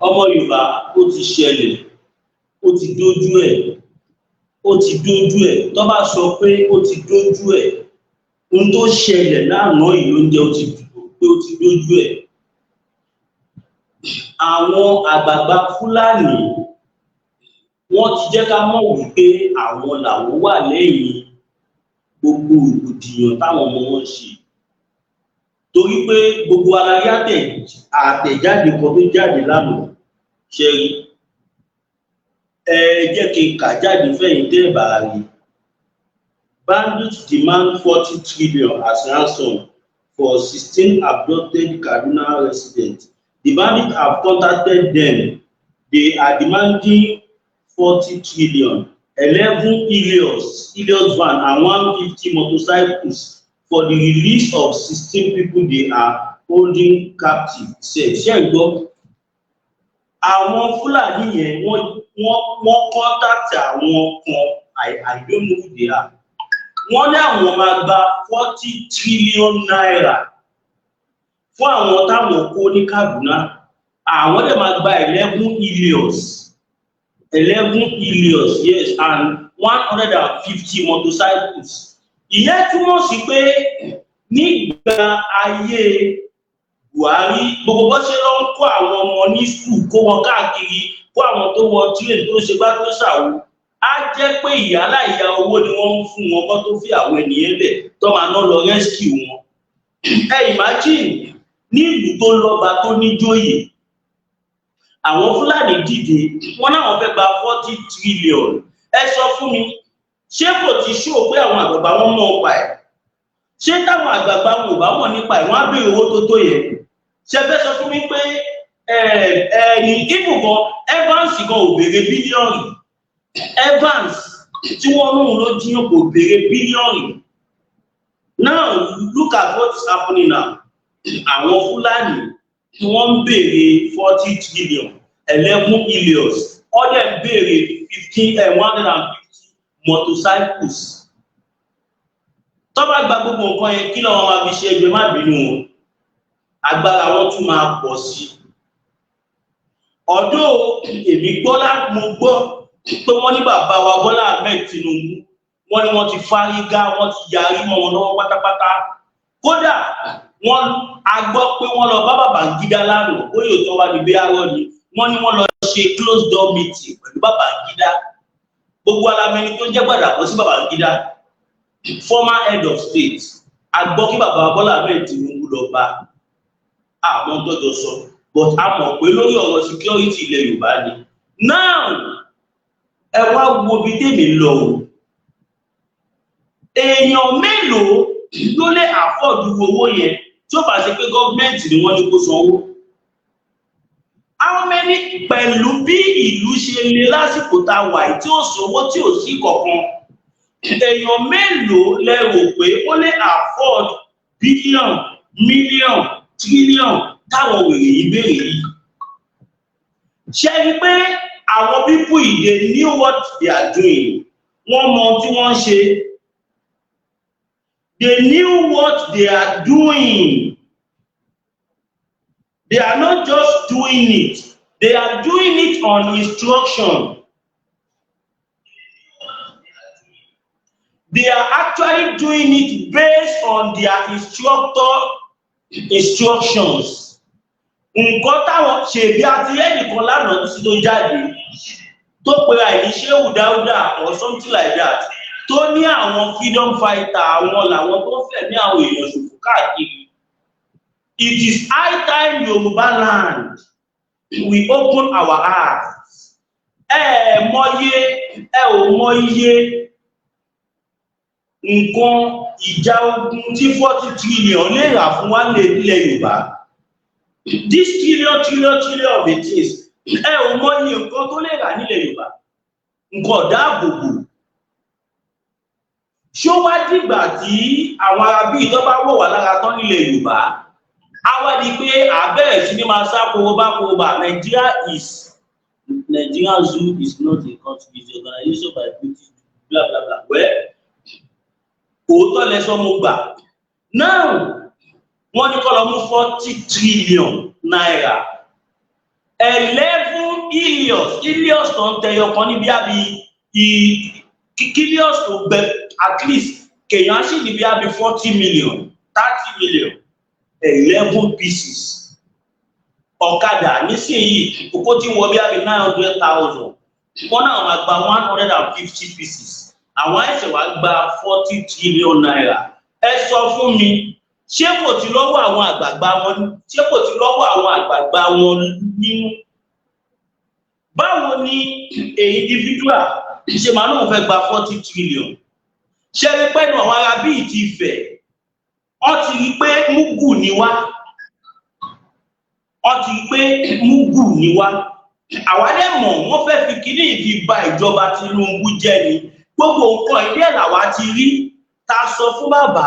ọmọ Yorùbá ó ti ṣẹlẹ̀, ó ti dójú ẹ̀, ó ti dójú ẹ̀. Tó bá sọ pé ó ti dójú ẹ̀, ohun tó ṣẹlẹ̀ lánàá yìí ló ń jẹ́ ó ti dójú ẹ̀. Àwọn àgbààgbà Fúlàní wọ́n ti jẹ́ ká mọ̀ wípé àwọn làwọn wà lẹ́yìn gbogbo ìgbòdìyàn táwọn ọmọ wọn ṣe. Torí pé gbogbo aláyé àtẹ̀jáde kan tó jáde lánàá ṣe rí. Ẹ jẹ́ kí n kà jáde fẹ́yìn tẹ́ bàá rí. Bandits demand 40 trillion as ransom for 16 abducted Kaduna residents. The bandits have contacted them. They are demanding 40 trillion, 11 Helios van and 150 motorcycles for the release of 16 people they are holding captive. Ṣé gbọ́? Àwọn Fúlàní yẹn wọ́n contact àwọn kan, I don't know who they are. Wọ́n ní àwọn máa gba 40 trillion naira fún àwọn táwọn kó ní Kaduna. Àwọn dẹ̀ máa gba 11 Helios. 11 Helios, yes, and 150 motorcycles. Ìyẹn túmọ̀ sí pé nígbà ayé Buhari, gbogbo bó ṣe lọ ń kó àwọn ọmọ ní skul, kó wọn káàkiri, kó àwọn tó wọ train tó ṣe gbá tó ṣàwò, á jẹ́ pé ìyálà ìyá owó ni wọ́n ń fún wọn kó tó fi àwọn ènìyàn lẹ̀ tó máa ná lọ rescue wọn. Imagine ní ìlú tó lọ́ba tó níjòyè, àwọn Fúlàní dìde, wọ́n náà fẹ́ gba 40 trillion. Ẹ sọ fún mi, ṣé kò ti ṣó pé àwọn àgbààgbà wọn mọ̀ nípa ẹ̀? Ṣé táwọn àgbààgbà wọn ò bá mọ̀ nípa ẹ̀, wọ́n á béèrè owó tó tó yẹ? Ṣé fẹ́ sọ fún mi pé ní ibùkọ́ Evans gan ò béèrè bílíọ̀nù? Evans tí wọ́n lóhun ló jíyàn kò béèrè bílíọ̀nù. Now look at what is happening now. Àwọn Fúlàní wọ́n ń béèrè 40 trillion, 11 Helios, wọ́n dẹ̀ ń béèrè 150 motorcycles. Tó bá gba gbogbo nǹkan yẹn, kí lọ́wọ́ máa fi ṣe ẹgbẹ́ má bínú wọn? Agbára wọn tún máa pọ̀ sí. Ọ̀dọ̀ èmi mo gbọ́ pé wọ́n ní bàbá wa Bọ́lá Ahmed Tinubu, wọ́n ní wọ́n ti fárígá, wọ́n ti yarí mọ́ wọn lọ́wọ́ pátápátá. Kódà a gbọ́ pé wọ́n lọ bá Babagida lánàá, ó yóò tọ́ wá ní bí arọ́ ni, wọ́n ní wọ́n lọ ṣe closed door meeting pẹ̀lú Babagida. Gbogbo alamẹni tó jẹ́ gbàdàpọ̀ sí Babagida, former head of state, a gbọ́ kí bàbá Bọ́lá Ahmed Tinubu lọ bá àwọn tọ́jọ́ sọ, but a mọ̀ pé lórí ọ̀rọ̀ security ilẹ̀ Yorùbá ni. Now ẹ wá wo bí tèmi lọ o. Èèyàn mélòó ló lè afford owó yẹn tí ó bá ṣe pé gọ́ọ̀mẹ̀ntì ni wọ́n ní kó sanwó? How many pẹ̀lú bí ìlú ṣe le lásìkò tá a wà tí ó sanwó tí ò sí kankan? Èèyàn mélòó lẹ rò pé ó lè afford billion, million, trillion táwọn wèrè yìí béèrè yìí? Ṣé rí pé àwọn people yìí, they knew what they are doing. Wọ́n mọ tí wọ́n ṣe. They knew what they are doing. They are not just doing it. They are doing it on instruction. They are actually doing it based on their instructions. Nǹkan táwọn ṣe bí àti ẹnìkan lánàá tí tó jáde tó pe àìníṣẹ́ Dáúdà or something like that, tó ní àwọn freedom fighter àwọn làwọn tó fẹ́ ní àwọn èèyàn ṣòfò káàkiri. It is high time Yorùbá land we open our eyes. Ẹ ò mọ iye nǹkan ìjà ogun tí 40 trillion lè rà fún wa nílẹ̀ Yorùbá. This trillion of it is, ẹ ò mọ iye nǹkan tó lè rà nílẹ̀ Yorùbá. Nǹkan dáàbòbò. Ṣó wá dìgbà tí àwọn arábí tó bá wọ̀ wá lára tán nílẹ̀ Yorùbá, a wá di pé àbẹ̀rẹ̀ sí ní máa sá korobá. Nigeria Zoo is not a country, it's an organization by British, blah blah blah. Well, òótọ́ lẹ sọ mo gbà. Now wọ́n ní kó lọ mú 40 trillion naira 11 Helios tó ń tẹyọ kan níbi àbí Helios tó gbẹ at least kèèyàn sì níbi àbí 40 million 30 million 11 pieces. Ọ̀kadà nísìnyí kókó tí wọ́n bí àbí 900,000 wọ́n náà máa gba 150 pieces. Àwọn ẹ̀sẹ̀ wá gba 40 trillion naira. Ẹ sọ fún mi, ṣé kò ti lọ́wọ́ àwọn àgbààgbà wọn, ṣé kò ti lọ́wọ́ àwọn àgbààgbà wọn nínú? Báwo ni èyí individual ṣe máa náà fẹ́ gba 40 trillion? Ṣé rí pé àwọn ará bíi ti fẹ̀, wọ́n ti rí pé múgù ni wá. Wọ́n ti rí pé múgù ni wá. Àwa dẹ̀ mọ̀ wọ́n fẹ́ fi kíní ìdí ba ìjọba Tinubu jẹ́ ni. Gbogbo nǹkan ilé làwa ti rí. Ta sọ fún bàbá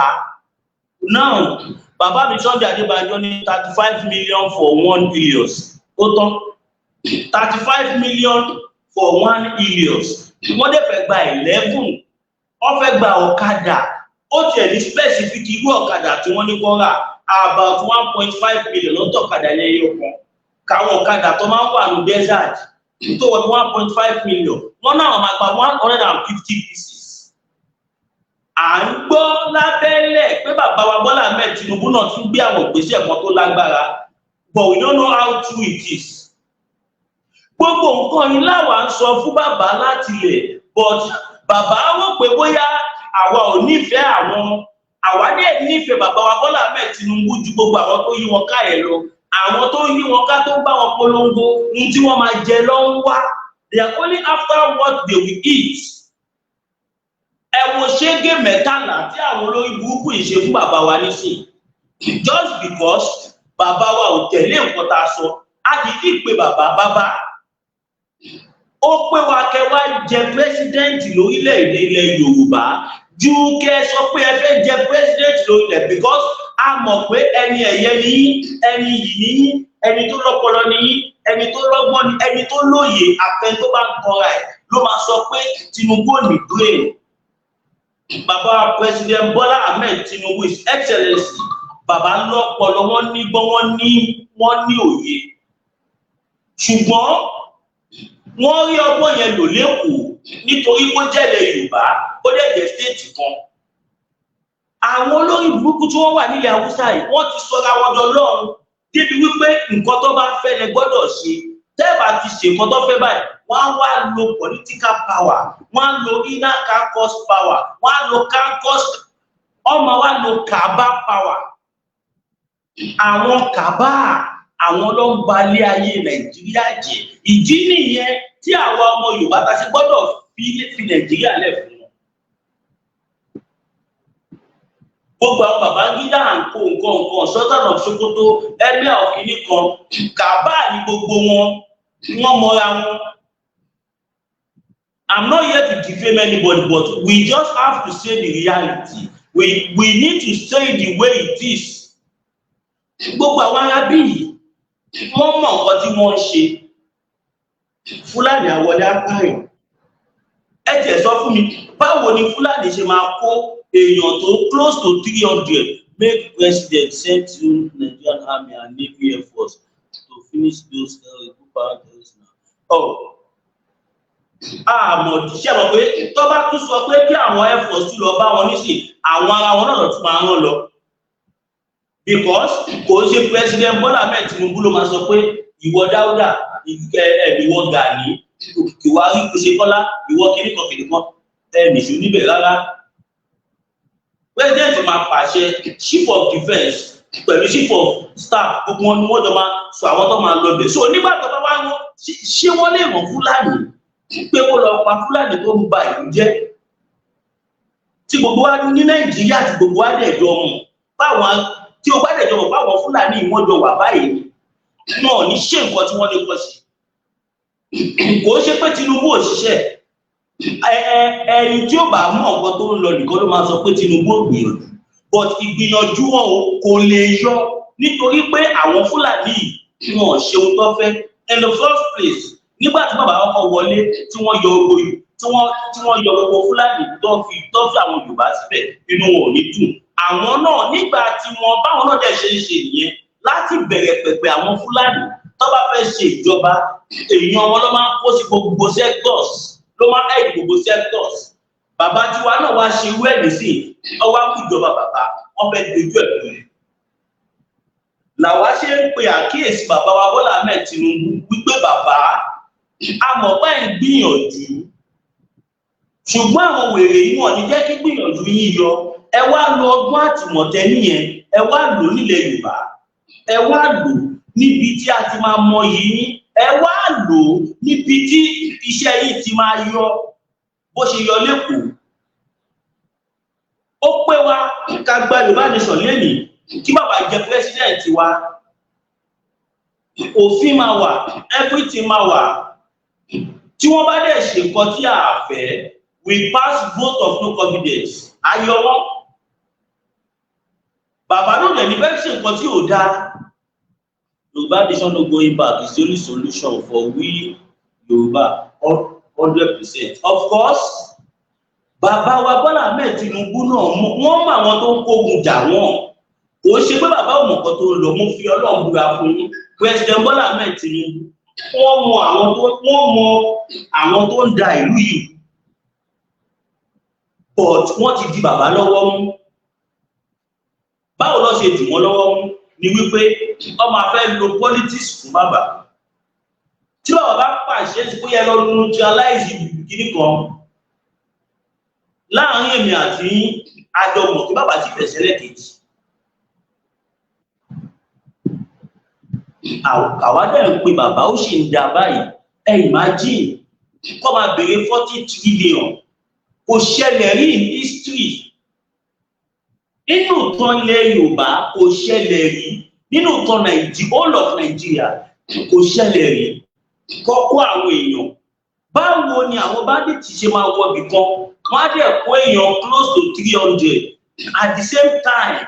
náà, bàbá mi Sunday Adébánjọ ní 35 million for 1 Helios. Ó tán 35 million for 1 Helios. Wọ́n dẹ̀ fẹ́ gba 11. Wọ́n fẹ́ gba ọ̀kadà. Ó tiẹ̀ ní specific irú ọ̀kadà tí wọ́n ní kó rà about 1.5 million lọ́tọ̀ ọ̀kadà ẹlẹ́yọ kan. Káwọn ọ̀kadà tó máa ń wà ní desert tó wọ́n 1.5 million. Wọ́n náà máa gba 150 pieces. À ń gbọ́ lábẹ́lẹ̀ pé bàbá wa Bọ́lá Ahmed Tinubu náà tún gbé àwọn ìgbésẹ̀ kan tó lágbára, but we don't know how true it is. Gbogbo nǹkan yìí láwa ń sọ fún bàbá láti lẹ̀, but bàbá wọ́n pé bóyá àwa ò nífẹ̀ẹ́ àwọn, àwa dẹ̀ nífẹ̀ẹ́ bàbá wa Bọ́lá Ahmed Tinubu ju gbogbo àwọn tó yí wọn ká ẹ̀ lọ. Àwọn tó yí wọn ká tó ń bá wọn polongo ní tí wọ́n máa jẹ lọ ń wá. They are only after what they will eat. Ẹ wo ṣégé mẹ́tàlá tí àwọn olórí burúkú yìí ṣe fún bàbá wa nísìn. Just because bàbá wa ò tẹ̀lé nǹkan tá a sọ, a dìídì pé bàbá ó pé wa kẹ́ wá jẹ president lórílẹ̀-èdè ilẹ̀ Yorùbá ju kẹ́ sọ pé ẹ fẹ́ jẹ president lórílẹ̀, because a mọ̀ pé ẹni ẹ̀yẹ ni ẹni yìí ní ẹni tó lọ́pọlọ ní ẹni tó lọ́gbọ́n ní ẹni tó lóye, àfẹn tó bá ń tọra ẹ̀ ló máa sọ pé Tinubu ò ní brain. Bàbá President Bola Ahmed Tinubu, His Excellency, bàbá lọ́pọlọ, wọ́n ní gbọ́n, wọ́n ní òye. Ṣùgbọ́n wọ́n rí ọgbọ́n yẹn lò lẹ́kọ̀ọ́ nítorí kó jẹ́lẹ̀ Yorùbá, ó dẹ̀ jẹ́ stéètì kan. Àwọn olórí burúkú tí wọ́n wà nílẹ̀ Haúsá yìí, wọ́n ti sọra wọn dọlọ́run débi wípé nǹkan tó bá fẹ́ lẹ gbọ́dọ̀ ṣe. Tẹ́ẹ̀bà ti ṣe nǹkan tó fẹ́ báyìí, wọ́n á wá lo political power, wọ́n á lo inner caucus power, wọ́n á lo caucus, ọmọ wa lo kaba power. Àwọn kaba, àwọn ló ń balẹ̀ ayé Nàìjíríà jẹ́. Ìdí nìyẹn tí àwa ọmọ Yorùbá ta ṣe gbọ́dọ̀ fi Nàìjíríà lẹ̀ fún wọn. Gbogbo àwọn Babagida à ń kó nǹkan Sultan of Sokoto, ẹgbẹ́ ọ̀kìnní kan, kaba ní gbogbo wọn, wọ́n mọra wọn. I'm not here to defame anybody, but we just have to say the reality. We need to say the way it is. Gbogbo àwọn arábí yìí, wọ́n mọ̀ nǹkan tí wọ́n ń ṣe. Fulani àwọlé apáyàn. Ẹ tiẹ̀ sọ fún mi, báwo ni Fulani ṣe máa kó èèyàn tó close to 300 make president send to Nigerian Army and Navy Air Force to finish those power terrorists now? Àmọ́ ṣe mọ̀ pé tó bá tún sọ pé kí àwọn Air Force tún lọ bá wọn nísìn, àwọn ara wọn náà lọ tún máa rán lọ. Because kò ṣe President Bola Ahmed Tinubu ló máa sọ pé ìwọ Dáúdà, ìwọ Gani, ìwà rí kò ṣe Kọ́lá, ìwọ kìnnìkan nìṣó níbẹ̀ rárá. President máa pàṣẹ Chief of Defence pẹ̀lú Chief of Staff, gbogbo wọn ni wọ́n jọ máa sọ àwọn tó máa lọ bẹ̀. So nígbà tó bá wá wọn, ṣé wọ́n lè mọ̀ Fúlàní pé kó lọ pa Fúlàní tó ń ba ìlú jẹ́? Tí gbogbo wa ní Nàìjíríà tí gbogbo wa dẹ̀ jọ mọ̀, báwọn tí o bá dẹ̀ jọ mọ̀ báwọn Fúlàní wọ́n jọ wà báyìí, náà ní ṣe nǹkan tí wọ́n lè kọ́ sí. Kò ṣe pé Tinubu ò ṣiṣẹ́. Ẹni tí ó bá mọ̀ nǹkan tó ń lọ nìkan ló máa sọ pé Tinubu ò gbìyànjú, but ìgbìyànjú wọn kò lè yọ nítorí pé àwọn Fúlàní wọn ò ṣe ohun tó fẹ́. In the first place, nígbà tí bàbá ọkọ̀ wọlé tí wọ́n yọ owó yìí, tí wọ́n yọ owó Fúlàní tó fi àwọn Yorùbá síbẹ̀, inú wọn ò ní dùn. Àwọn náà nígbà tí wọ́n báwọn náà dẹ̀ ṣe ń ṣe nìyẹn láti bẹ̀rẹ̀ pẹ̀pẹ̀ àwọn Fúlàní tó bá fẹ́ ṣe ìjọba èèyàn wọn ló máa ń kó sí gbogbo sectors ló máa ń head gbogbo sectors. Bàbá tiwa náà wá ṣe irú ẹ̀ nísìn ọwọ́ kú ìjọba bàbá wọn fẹ́ dojú ẹ̀ lórí. Làwa ṣe ń pe àkíyèsí bàbá wa Bọ́lá Ahmed Tinubu wípé bàbá amọ̀pá ń gbìyànjú ṣùgbọ́n àwọn wèrè yìí wọ́n ní jẹ́ kí gbìyànjú yín yọ. Ẹ wá lo ọgbọ́n àtìmọ̀tẹ́ nìyẹn, ẹ wá lò nílẹ̀ Yorùbá, ẹ wá lò níbi tí a ti máa mọ yìí, ẹ wá lò níbi tí iṣẹ́ yìí ti máa yọ bó ṣe yọ lẹ́kọ̀ọ́. Ó pé wa ká gba Yorùbá nation lẹ́nìí kí bàbá jẹ president wa, òfin máa wà, everything máa wà. Tí wọ́n bá dẹ̀ ṣe nǹkan tí a fẹ́, we pass vote of no confidence. Ayọ̀ wọn. Bàbá náà dẹ̀ ní bẹ́ẹ̀ ṣe nǹkan tí ò dáa. Yorùbá nation no going back is the only solution for we Yorùbá 100%. Of course, bàbá wa Bọ́lá Ahmed Tinubu náà wọ́n mọ àwọn tó ń kógun jà wọ́n. Kò ṣe pé bàbá ò mọ̀ nǹkan tó ń lọ, mo fi Ọlọ́run búra fún yín. President Bọ́lá Ahmed Tinubu wọ́n mọ àwọn tó ń da ìlú yìí. But wọ́n ti di bàbá lọ́wọ́ mú. Báwo ló ṣe dì wọ́n lọ́wọ́ mú ni wípé wọ́n máa fẹ́ lo politics fún bàbá. Tí bàbá bá pàṣẹ sí pé ẹ lọ neutralize ìbìkíní kan láàrin èmi àti àjọmọ̀ tí bàbá ti fẹ̀sẹ̀ lẹ́kejì. Àwa dẹ̀ ń pe bàbá ó ṣì ń dà báyìí. Ẹ imagine kọ́ máa béèrè 40 trillion. Kò ṣẹlẹ̀ rí in history. Nínú ìtàn ilẹ̀ Yorùbá kò ṣẹlẹ̀ rí. Nínú ìtàn all of Nigeria kò ṣẹlẹ̀ rí. Kọ́kọ́ àwọn èèyàn. Báwo ni àwọn bandits ṣe máa wọ ibì kan? Wọ́n á dẹ̀ kó èèyàn close to 300 at the same time.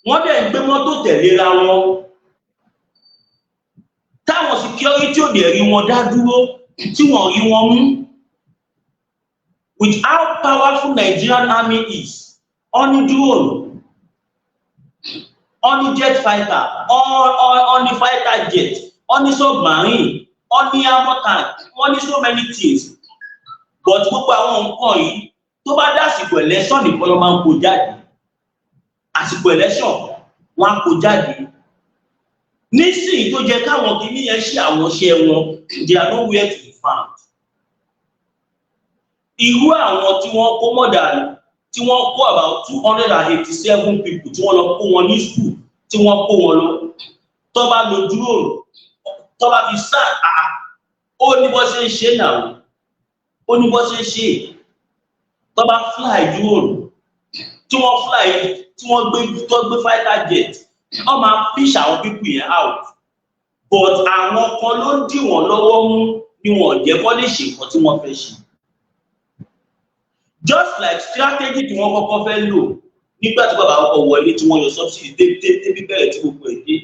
Wọ́n dẹ̀ ń gbé mọ́tò tẹ̀léra wọn. Táwọn security ò dẹ̀ rí wọn dá dúró tí wọ́n rí wọn mú. With how powerful Nigerian army is, on drone, on jet fighter, on the fighter jet, on submarine, on armor tank, on so many things. But gbogbo àwọn nǹkan yìí tó bá dá àsìkò election nìkan ló máa ń kó jáde. Àsìkò election wọn á kó jáde. Nísìnyí tó jẹ́ káwọn kìíní yẹn ṣe àwọn iṣẹ́ wọn, they are nowhere to be found. Irú àwọn tí wọ́n kó mọ̀dàrí tí wọ́n kó about 287 people tí wọ́n lọ kó wọn ní school tí wọ́n kó wọn lọ tó bá lo drone tó bá fi sá ó ní bó ṣe ń ṣe náà ó ní bó ṣe ń ṣe tó bá fly drone tí wọ́n fly tí wọ́n gbé fighter jet wọ́n máa fish àwọn people yẹn out but àwọn kan ló ń dì wọ́n lọ́wọ́ mú ni wọ́n jẹ́ kó lè ṣe nǹkan tí wọ́n fẹ́ ṣe. Just like strategy tí wọ́n kọ́kọ́ fẹ́ lò nígbà tí bàbá ọkọ̀ wọlé tí wọ́n yọ subsidy débi bẹ̀rẹ̀ tí gbogbo ẹ̀ dé.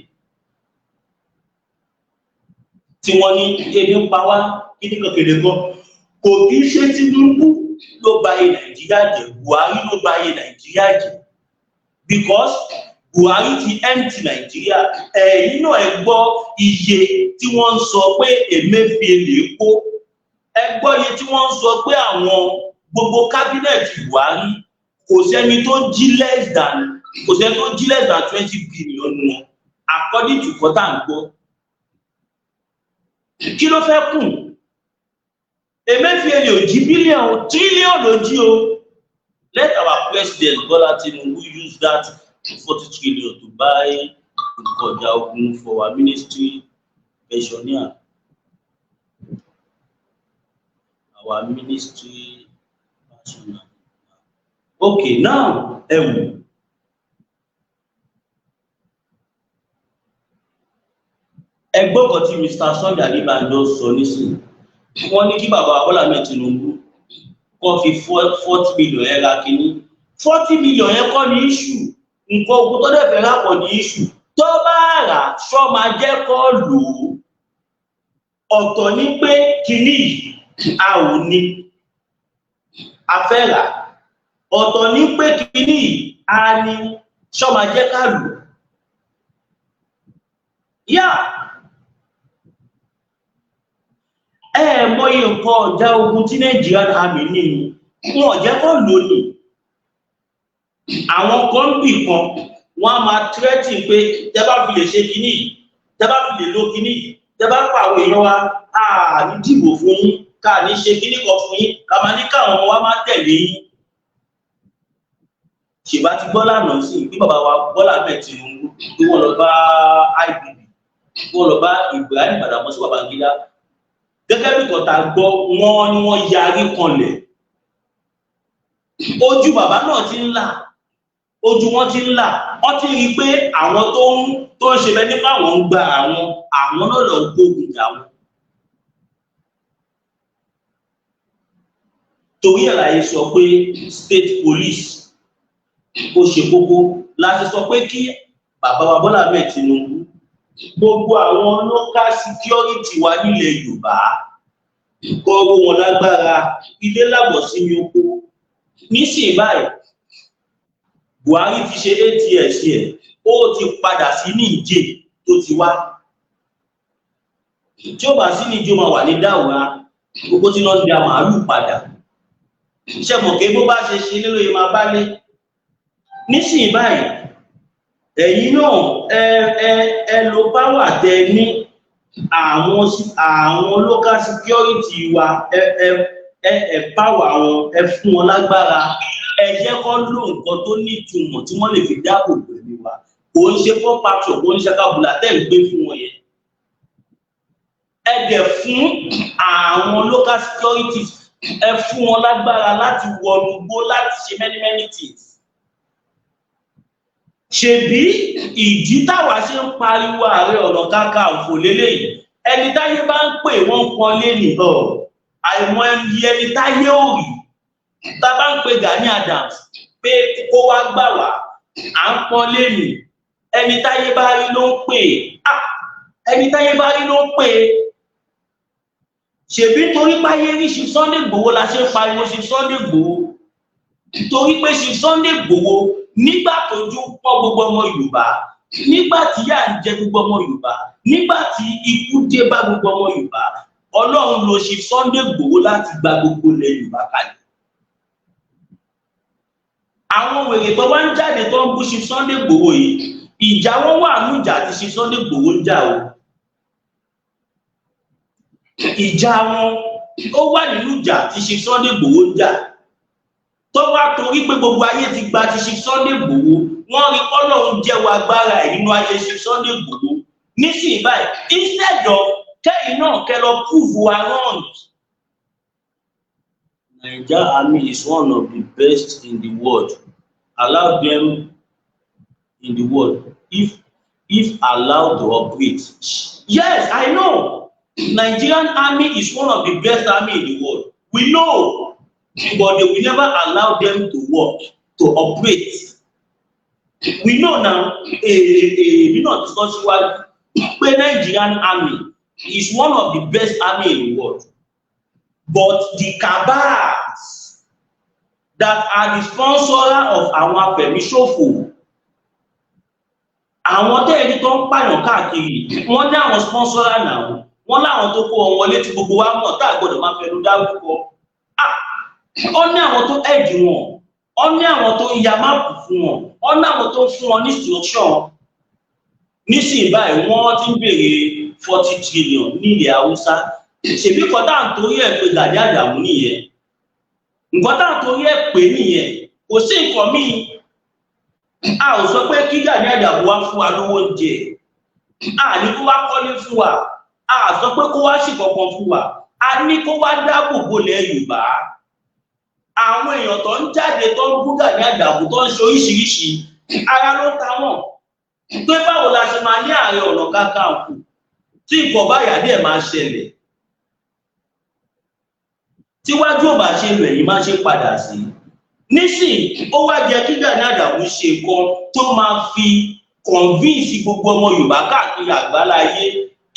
Tí wọ́n ní ebi ń pa wá kíní kan kéde kan kò kí ṣe Tinubu ló bà ayé Nàìjíríà jẹ́ Buhari ló bà ayé Nàìjíríà jẹ́ because Buhari ti empty Nàìjíríà ẹ̀yin náà ẹ gbọ́ iye tí wọ́n ń sọ pé Emefiele kó ẹ gbọ́ iye tí wọ́n ń sọ pé àwọn gbogbo kábínẹ̀tì Buhari kò sẹ́ni tó jí less than 20 billion wọn according to kọ́tà ń gbọ́. Kí ló fẹ́ kù? Emefiele ò jí bílíọ̀nù tírílíọ̀nù ló jí o. Let our president Bola Tinubu use that 40 trillion to buy ọjà ogun for our ministry pensioner. Our ministry pensioner. Okay, now ẹgbọ́n kan tí Mr. Sunday Adébánjọ sọ nísìnyí wọ́n ní kí bàbá Bọ́lá Ahmed Tinubu kó fi 40 million yẹn ra kínní 40 million yẹn kọ́ ní issue nǹkan ogun tó dẹ̀ fẹ́ rà pọ̀ ní issue tó bá rà ṣọ́ máa jẹ́ kó lò ó ọ̀tọ̀ ní pé kínní yìí a ò ní a fẹ́ rà ọ̀tọ̀ ní pé kínní yìí a ní ṣọ́ máa jẹ́ ká lò Yeah. Mọye nǹkan ọjà ogun tí Nigerian army ní wọn jẹ́ kó lónìí. Àwọn kan bì kan wọ́n á máa threaten pé tẹ́ bá fi lè ṣe kíní yìí, tẹ́ bá fi lè lo kíní yìí, tẹ́ bá pa àwọn èèyàn wa ní dìbò fún yín, ká ní ṣe kíní kan fún yín, ká máa ní káwọn ọmọ wa máa tẹ̀lé yín. Ṣèbá ti gbọ́ lánàá sí bí bàbá wa Bọ́lá Ahmed Tinubu tí wọ́n lọ bá IBB, wọ́n lọ bá Ibrahim Badamasi Babagida. Gẹ́gẹ́ bí kọ̀tà gbọ́ wọ́n ní wọ́n yarí kanlẹ̀. Ojú bàbá náà ti ń là, ojú wọn ti ń là, wọ́n ti rí pé àwọn tó ń ṣe bẹ́ẹ̀ nípa àwọn ń gba àwọn náà lọ gbógun jà wọn. Torí ẹ̀ láyé sọ pé state police ó ṣe kókó, láti sọ pé kí bàbá wa Bọ́lá Ahmed Tinubu gbogbo àwọn local security wa nílẹ̀ Yorùbá kọ́rọ́ wọn lágbára, ilé lábọ̀ sí mi oko. Nísìnyí báyìí Buhari ti ṣe 8 years ẹ̀, ó ti padà sí Níjẹ̀ tó ti wá. Tí ó bá sí Níjẹ̀ ó máa wà ní Dáwà, gbogbo tí wọ́n ti da màálù padà. Ṣé mọ̀ pé bó bá ṣe ṣe nílò yìí máa bá lé. Nísìnyí báyìí ẹ̀yin náà lo power tẹ ní àwọn local security wa, power wọn, fún wọn lágbára, jẹ́ kó lò nǹkan tó ní ìtumọ̀ tí wọ́n lè fi dáàbò bò ẹ̀mí wa. Kò ń ṣe fún pàtó, kò ń ṣe kábùlà tẹ́ ń gbé fún wọn yẹn. Dẹ̀ fún àwọn local securities, fún wọn lágbára láti wọnú gbó, láti ṣe many things. Ṣèbí ìdí táwa ṣe ń pariwo Ààrẹ Ọ̀nà Kakanfò lélẹ́yìí, ẹni táyé bá ń pè wọ́n pọn lé nìbọ̀, àìmọ̀ ẹni táyé ò rí. Tá bá ń pe Gani Adams pé kó wá gbà wá, à ń pọn lé nì, ẹni táyé bá rí ló ń pè, ẹni táyé bá rí ló ń pè. Ṣèbí torí páyé rí Chief Sunday Igboho la ṣe ń pariwo Chief Sunday Igboho, torí pé Chief Sunday Igboho nígbà tójú pọ̀ gbogbo ọmọ Yorùbá, nígbà tí yà ń jẹ gbogbo ọmọ Yorùbá, nígbà tí ikú dé bá gbogbo ọmọ Yorùbá, Ọlọ́run ló Chief Sunday Igboho láti gba gbogbo ilẹ̀ Yorùbá kalẹ̀. Àwọn wèrè tó wá ń jáde tó ń bú Chief Sunday Igboho yìí, ìjà wọn wà ní ìjà tí Chief Sunday Igboho ń jà o. Ìjà wọn ó wà nínú ìjà tí Chief Sunday Igboho ń jà. Tó wá torí pé gbogbo ayé ti gba ti Chief Sunday Igboho, wọ́n rí Ọlọ́run jẹ́wọ́ agbára ẹ̀ nínú ayé Chief Sunday Igboho. Nísìnyí báyìí, instead of kẹ́yìn náà kẹ́ lọ prove wa wrong. Nigerian army is one of the best in the world. Allow them in the world. If allowed to operate. Yes, I know. Nigerian army is one of the best army in the world. We know. But they will never allow them to work, to operate. We know now, we not discuss what Nigerian army is one of the best army in the world. But the cabals that are the sponsor of our permission, àwọn tẹ́ẹ̀rí tó ń pààyàn káàkiri, wọ́n ní àwọn sponsor náà, wọ́n láwọn tó kó wọn wọlé tí gbogbo wa mọ̀ tá gbọ́dọ̀ máa fẹnu dárúkọ. Ó ní àwọn tó ẹ̀dì wọn, ó ní àwọn tó ya máàpù fún wọn, ó ní àwọn tó fún wọn ní instruction. Nísìnyí báyìí wọ́n ti ń béèrè 40 trillion ní ilẹ̀ Haúsá. Ṣèbí nǹkan tá à ń torí ẹ̀ pé Gani Adams nìyẹn. Nǹkan tá à ń torí ẹ̀ pé nìyẹn. Kò sí nǹkan míì. A ò sọ pé kí Gani Adams wá fún wa lówó oúnjẹ. A ní kó wá kọ́lé fún wa. A sọ pé kó wá ṣì kankan fún wa. A ní kó wá dáàbò bo ilẹ̀ Yorùbá. Àwọn èèyàn tó ń jáde tó ń bú Gani Adams tó ń ṣe oríṣiríṣi, ara ló ta wọ́n. Pé báwo la ṣe máa ní Ààrẹ Ọ̀nà Kakanfò tí nǹkan báyà díẹ̀ máa ṣẹlẹ̀. Tíwájú ò bá ṣe rẹ̀ yìí máa ṣe padà sí. Nísìn ó wá jẹ́ kí Gani Adams ṣe nǹkan tó máa fi convince gbogbo ọmọ Yorùbá káàkiri àgbáláyé.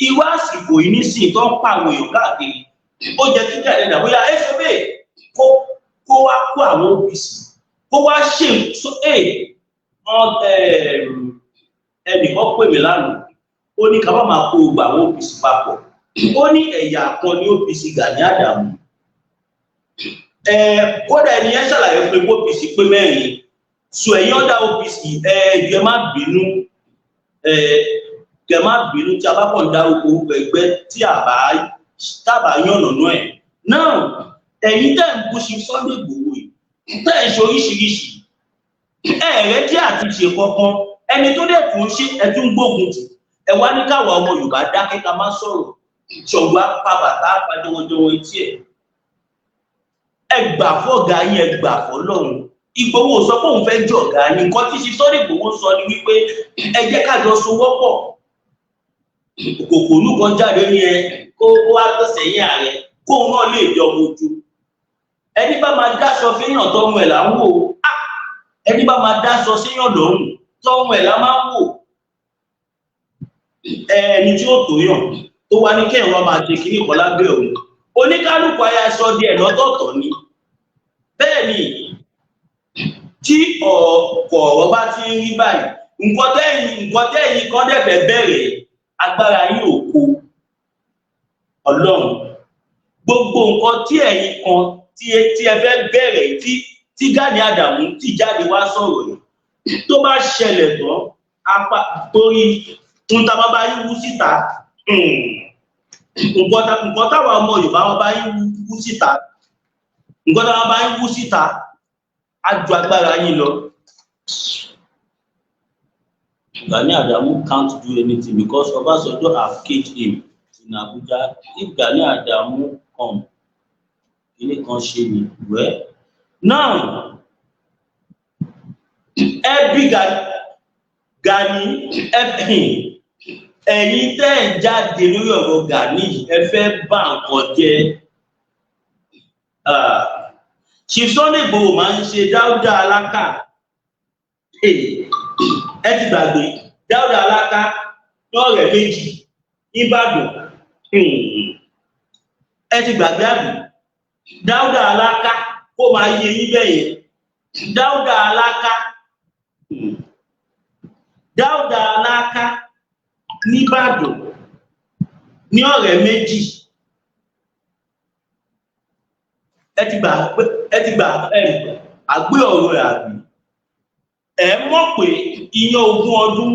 Irú àsìkò yìí nísìn tó ń pa àwọn èèyàn káàkiri. Ó jẹ́ kí Gani Adams bóyá ẹ̀ṣọ́ bẹ́ẹ̀ kó wá kó àwọn ọ́fíìsì, kó wá ṣe ẹnìkan pè mí lánàá. Ó ó ní ká má máa kó gbà àwọn OPC papọ̀ ó ní ẹ̀yà kan ní OPC Gani Adams kódà ẹni yẹn ṣàlàyé pé OPC pé mẹ́rin so ẹ̀yin ọ̀dà OPC ẹ má bínú kẹ má bínú tí a bá kàn dárúkọ ẹgbẹ́ tí tábà yànnàná ẹ̀ náà ẹ̀yin tẹ́ ń bú sí Sunday Igboho yìí tẹ́ ẹ̀ ṣe oríṣiríṣi ẹ̀rẹ́ tí àti ṣe kankan ẹni tó dẹ̀ tún ṣe ẹ̀tún gbógun tì ẹ wá ní káwa ọmọ Yorùbá dákẹ́ ká má sọ̀rọ̀ ṣọ̀gbọ́n apá bàtà àpàdéwọ̀déwọ̀n etí ẹ gbà fọ́gà yín ẹ gbà fọ́lọ́run Igboho sọ pé òun fẹ́ jẹ́ ọ̀gá yín nǹkan tí ṣe Sunday Igboho sọ ni wípé ẹ jẹ́ ká jọ sowọ́pọ̀ kòkòrò kan jáde ní kó wá tó sẹ́yìn ààrẹ kóun náà lè jọ mojú ẹni bá máa dáṣọ fẹ́yàn tọ́mọ ẹ̀ là ń wò ẹni bá máa dáṣọ séyàn lọ́rùn tọ́mọ ẹ̀ là máa ń wò ẹni tí ó tó yàn tó wá ní kẹ́hìn wọn máa ṣe kí nìkan lábẹ́ òun oníkálùkù ayaṣọ díẹ̀ lọ́tọ̀ọ̀tọ̀ ni bẹ́ẹ̀ ni tí ọ̀rọ̀ bá ti ń rí báyìí nǹkan tẹ́yìn kan dẹ̀fẹ̀ bẹ̀rẹ̀ agbára yìí ò kó Ọlọ́run gbogbo nǹkan tí ẹ̀yin kan tí ẹ fẹ́ bẹ̀rẹ̀ tí Gani Adams tí jáde wá sọ̀rọ̀ yìí tó bá ṣẹlẹ̀ tán apá torí ń ta bàbá yín wú síta nǹkan táwọn ọmọ Yorùbá wọn bá yín wú síta nǹkan táwọn bá yín wú síta á ju agbára yín lọ. Gani Adams can't do anything because Obasanjo have caged him in Abuja. If Gani Adams come, ilé kan ṣe ni well. Now, every Gani ẹ̀yin tẹ́ ẹ̀ jáde lórí ọ̀rọ̀ Gani ẹ fẹ́ bá nǹkan jẹ́. Chief Sunday Igboho máa ń ṣe Dáúdà Aláká. Ẹ ti gbàgbé Dáúdà Aláká lọ́rẹ̀ méjì Ìbàdàn. Ẹ ti gbàgbé àbí Dáúdà Aláká kó máa yé yín bẹ́yẹn. Dáúdà Aláká n'Ìbàdàn ní ọ̀rẹ́ méjì. Ẹ ti gbà àgbé ọ̀rọ̀ ẹ̀ àbí ẹ mọ̀ pé iyán ogún ọdún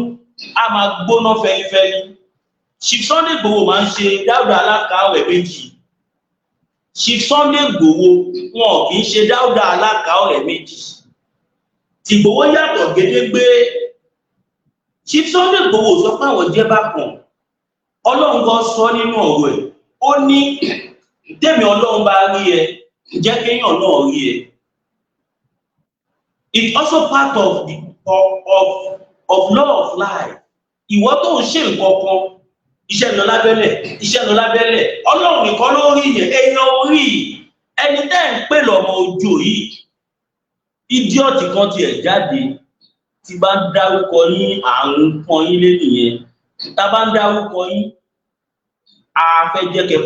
a máa gbóná fẹ́lifẹ́li. Chief Sunday Igboho máa ń ṣe Dáúdà Aláká ọ̀rẹ́ méjì. Chief Sunday Igboho wọn kì í ṣe Dáúdà Aláká ọ̀rẹ́ méjì. Tìgbòho yàtọ̀ gédégbé. Chief Sunday Igboho sọ pé àwọn jẹ́ bákan. Ọlọ́run kan sọ nínú ọ̀rọ̀ ẹ̀ ó ní tèmi Ọlọ́run bá rí ẹ jẹ́ kéèyàn náà rí ẹ. It's also part of law of life. Ìwọ tó ń ṣe nǹkan kan iṣẹ́ lọ lábẹ́lẹ̀ Ọlọ́run nìkan ló rí yẹn èèyàn orí ẹni tẹ́ ń pè lọ́mọ ojú yìí idiot kan tiẹ̀ jáde tí bá ń dárúkọ yín àrùn kan yín lé nìyẹn tá bá ń dárúkọ yín a fẹ́ jẹ́ kẹ́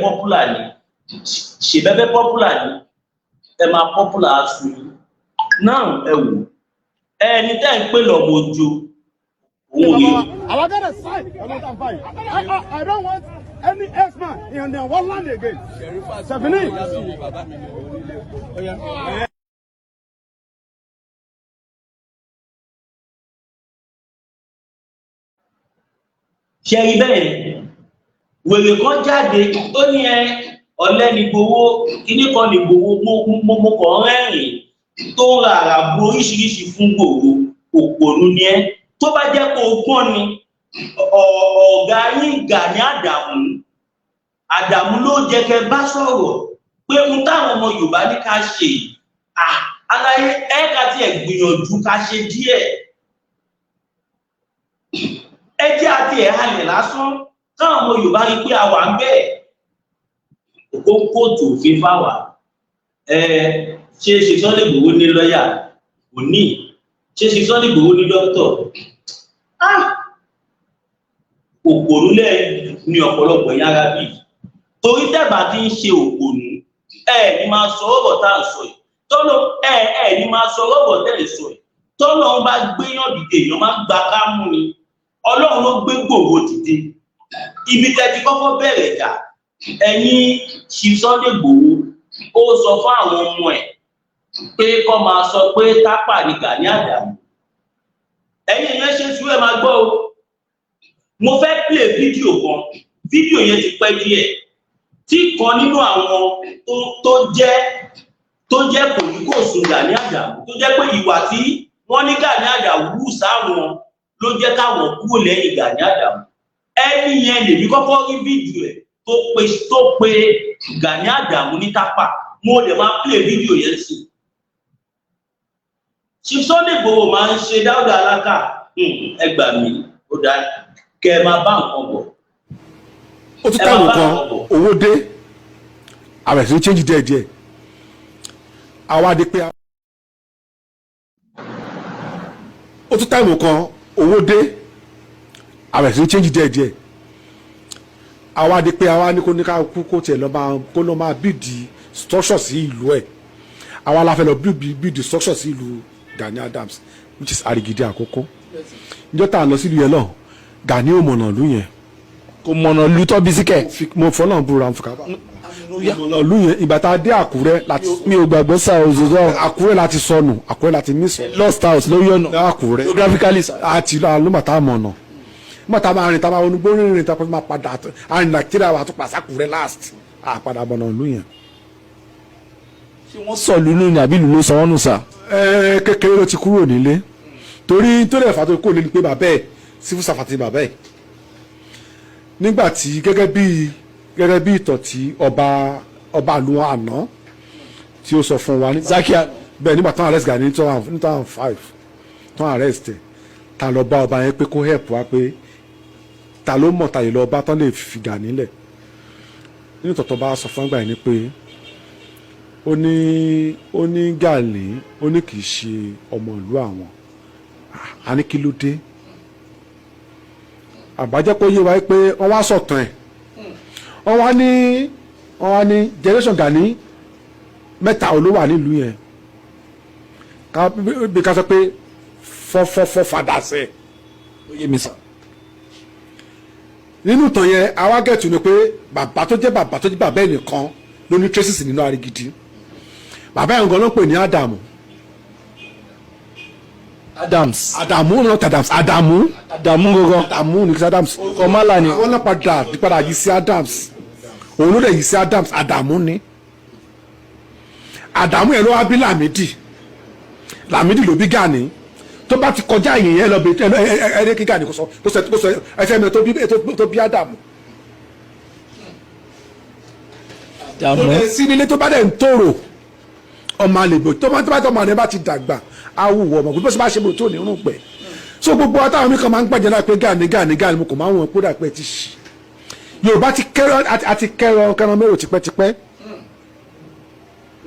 popular ni ṣèbẹ́bẹ́ popular ni ẹ máa popular sí náà ẹ wò ẹni tẹ́ ń pè lọ́mọ ojú òun ni. I don't want any ex-man in the one land again. Stephanie. Ṣé rí bẹ́ẹ̀ wèrè kan jáde ó ní ọ̀lẹ́ ní Igboho kíní kan ní Igboho mo kàn rẹ́rìn tó ń ra àràbù oríṣiríṣi fún Igboho òpònú ni tó bá jẹ́ kó gbọ́n ni ọ̀gá yín Gani Adams ló jẹ́ kẹ́ bá sọ̀rọ̀ pé ohun táwọn ọmọ Yorùbá ní ká ṣe aláyé ẹ̀ka tí ẹ̀ gbìyànjú ká ṣe díẹ̀ ẹ jẹ́ àti ẹ̀ halẹ̀ lásán káwọn ọmọ Yorùbá rí pé a wà ń bẹ́ẹ̀ kó kóòtù òfin fáwà ṣe Sunday Igboho ní lọ́yà kò ní ṣe Sunday Igboho ní dókítọ̀ òpònú lẹ́ ní ọ̀pọ̀lọpọ̀ yára bí torí tẹ́bà tí ń ṣe òpònú ní máa sọ ọ̀rọ̀ tá à ń sọ yìí tọ́lọ́ ní máa sọ ọ̀rọ̀ tẹ́ ẹ̀ sọ yìí tọ́lọ́run bá gbéyàn dìde èèyàn máa ń gba kámú ni ọlọ́run ló gbé Ìgbòho dìde ibi tẹ́ ti kọ́kọ́ bẹ̀rẹ̀ jà ẹ̀yin Chief Sunday Igboho ó sọ fún àwọn ọmọ ẹ̀ pé kó máa sọ pé tápà ní Gani Adams ẹ̀yin yẹn ṣe sùúrù ẹ̀ máa gbọ́ o mo fẹ́ play fídíò kan fídíò yẹn ti pẹ́ díẹ̀ tí kan nínú àwọn tó jẹ́ kòríkòsùn Gani Adams tó jẹ́ pé ìwà tí wọ́n ní Gani Adams wù sáwọn ló jẹ́ káwọn kúrò lẹ́yìn Gani Adams ẹni yẹn lèmi kọ́kọ́ rí fídíò ẹ̀ tó pe Gani Adams ní tápà mo lè máa play fídíò yẹn sí Chief Sunday Igboho máa ń ṣe Dáúdà Alákà ẹgbà mi ó dá kẹ máa bá nǹkan bọ̀ ó tún táwọn nǹkan owó dé ààrẹ sí change díẹ̀ àwa dé pé ó tún táwọn nǹkan owó dé ààrẹ sí change díẹ̀ àwa dé pé àwa ní kó ní ká kó tiẹ̀ lọ́ máa bíìdì structure sí ìlú ẹ̀ àwa la fẹ́ lọ bíìdì structure sí ìlú Gani Adams which is Arigidi àkọ́kọ́ níjọ́ tá a lọ sílùú yẹn lọ Gani ò mọ̀nà lú yẹn kò mọ̀nà lú tọ́ bí síkẹ̀ mo fọ́nà búra fúkàbà mọ̀nà lú yẹn ìgbà tá a dé Àkúrẹ́ láti mi ò gbàgbọ́ sá òzòzò Àkúrẹ́ láti sọnù Àkúrẹ́ láti mísọ lost house lórí ọ̀nà Àkúrẹ́ geographically àti alómọ̀tá mọ̀nà mọ̀tá máa rìn tá máa onugbó rìnrìn tá máa padà àrìn Nàìjíríà wà tó pàṣẹ Àkúrẹ́ last àpadà mọ̀nà lú yẹn. ṣé wọ́n sọ lùnú ni àbí lùnú sọ wọ́n nù sá. Kékeré ló ti kúrò nílé torí tó lè fà tó kó lé ní pé bàbá ẹ̀ sífù sàfàtì bàbá ẹ̀ nígbà tí gẹ́gẹ́ bí ìtàn tí ọba àlùwọ̀n àná tí ó sọ fún wa ní Zakia bẹ́ẹ̀ nígbà tán arrest Gani ní 2005 tán arrest ẹ̀ ta lọ bá ọba yẹn pé kó help wa pé ta ló mọ̀ ta lè lọ bá tán lè fi Gani lẹ̀ nínú tọ̀tọ̀ bá sọ fún ẹgbà yẹn ni pé ó ní Gani ó ní kì í ṣe ọmọ ìlú àwọn a ní kí ló dé àbájẹ́ kó yé wa pé wọ́n wá sọ̀tàn ẹ̀ wọ́n wá ní generation Gani mẹ́ta ló wà nílùú yẹn bí ká sọ pé fọ́fọ́fọ́ fàdà sẹ́ ó yé mi sá. nínú ìtàn yẹn àwa gẹ̀tù ni pé bàbá tó jẹ́ bàbá ẹ̀ nìkan ló ní traces nínú Arigidi bàbá ẹ̀ ń gan ló ń pè ní Adamu not Adams Adamu gogo Adamu ní kí Adams ọmọlá ni àwọn náà padà yìí sí Adams òun ló dẹ̀ yìí sí Adams Adamu ni Adamu yẹn ló wá bí Lamidi ló bí Gani tó bá ti kọjá yìí yẹn lọ bẹ ẹni kí Gani kó sọ ẹfẹ mi tó bí Adamu sí nílé tó bá dẹ̀ ń tòrò ọmọ àlèbò tó bá ọmọ rẹ bá ti dàgbà awùwọ̀ ọmọ gbogbo bá ṣe bò tó ní irun pẹ̀ so gbogbo àtàwọn mi kan máa ń gbàjẹ́ láì pé Gani mo kò máa ń wọ̀n kó dà pé ti ṣì Yorùbá ti kẹ́rọ mẹ́rò tipẹ́tipẹ́.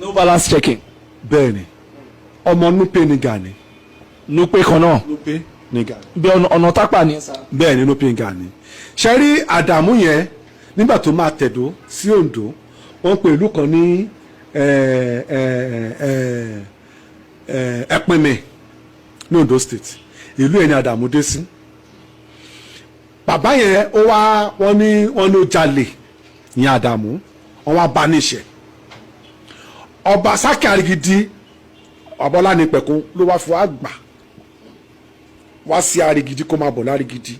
no balance checking. bẹ́ẹ̀ ni ọmọ Nupe ni Gani. Nupe kan náà. Nupe ni Gani. bí ọ̀nà tápà ni. bẹ́ẹ̀ ni Nupe ni Gani. ṣe rí Adamu yẹn nígbà tó máa tẹ̀dó sí Ondo wọ́n pe ìlú kan ní Ẹ̀pìnmì ní Ondo state ìlú yẹn ni Adamu dé sí bàbá yẹn wọ́n ní ó jalè ní Adamu wọ́n wá bá níṣẹ́ ọba Sákì Arigidi ọbọlá ní pẹ̀kún ló wá fún àgbà wá sí Arigidi kó máa bọ̀ l'Arigidi